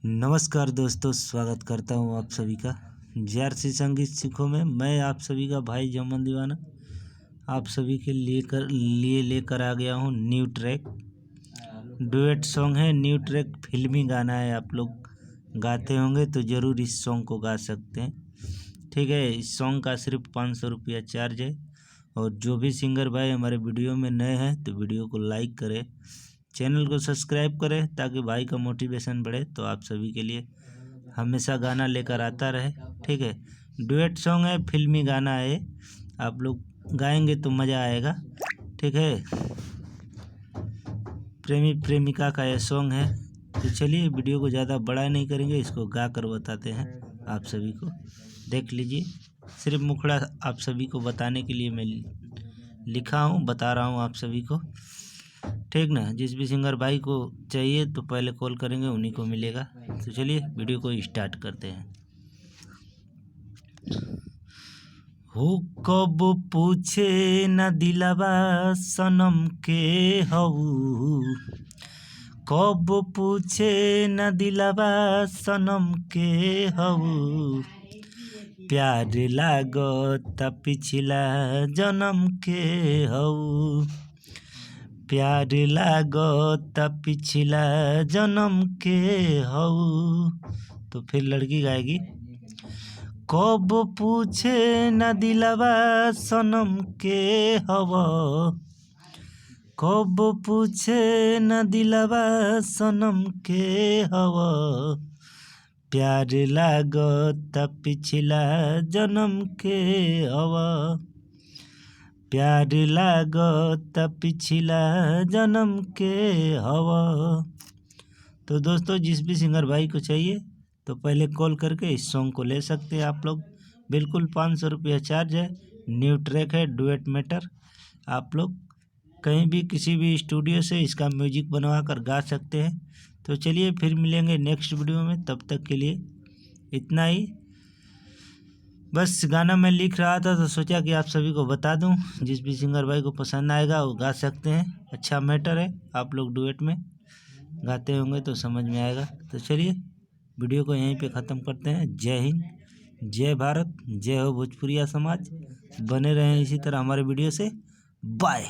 नमस्कार दोस्तों, स्वागत करता हूँ आप सभी का जेआरसी संगीत सीखो में। मैं आप सभी का भाई जमन दीवाना आप सभी के लेकर आ गया हूँ न्यू ट्रैक। डुएट सॉन्ग है, न्यू ट्रैक फिल्मी गाना है। आप लोग गाते होंगे तो ज़रूर इस सॉन्ग को गा सकते हैं, ठीक है। इस सॉन्ग का सिर्फ 500 रुपया चार्ज है। और जो भी सिंगर भाई हमारे वीडियो में नए हैं तो वीडियो को लाइक करें, चैनल को सब्सक्राइब करें ताकि भाई का मोटिवेशन बढ़े, तो आप सभी के लिए हमेशा गाना लेकर आता रहे, ठीक है। डुएट सॉन्ग है, फिल्मी गाना है, आप लोग गाएंगे तो मज़ा आएगा, ठीक है। प्रेमी प्रेमिका का यह सॉन्ग है। तो चलिए वीडियो को ज़्यादा बड़ा नहीं करेंगे, इसको गा कर बताते हैं आप सभी को। देख लीजिए, सिर्फ मुखड़ा आप सभी को बताने के लिए मैं लिखा हूँ, बता रहा हूँ आप सभी को, ठीक ना। जिस भी सिंगर भाई को चाहिए तो पहले कॉल करेंगे, उन्हीं को मिलेगा। तो चलिए वीडियो को स्टार्ट करते हैं। हो कब पूछे न दिलवा सनम के हऊ, कब पूछे न दिलवा सनम के हऊ, प्यार लागत पिछला जन्म के हऊ, प्यार लागत पिछला जन्म के हऊ। तो फिर लड़की गाएगी, कब पूछे न दिलवा सनम के हवा, कब पूछे न दिलवा सनम के हवा, प्यार लागत पिछला जन्म के हवा, प्यार लागत पिछला जन्म के हवा। तो दोस्तों, जिस भी सिंगर भाई को चाहिए तो पहले कॉल करके इस सॉन्ग को ले सकते हैं आप लोग। बिल्कुल 500 रुपया चार्ज है। न्यू ट्रैक है, डुएट मैटर। आप लोग कहीं भी किसी भी स्टूडियो से इसका म्यूजिक बनवा कर गा सकते हैं। तो चलिए फिर मिलेंगे नेक्स्ट वीडियो में, तब तक के लिए इतना ही। बस गाना मैं लिख रहा था तो सोचा कि आप सभी को बता दूं। जिस भी सिंगर भाई को पसंद आएगा वो गा सकते हैं, अच्छा मैटर है। आप लोग डुएट में गाते होंगे तो समझ में आएगा। तो चलिए वीडियो को यहीं पे ख़त्म करते हैं। जय हिंद, जय भारत, जय हो भोजपुरिया समाज। बने रहें इसी तरह हमारे वीडियो से। बाय।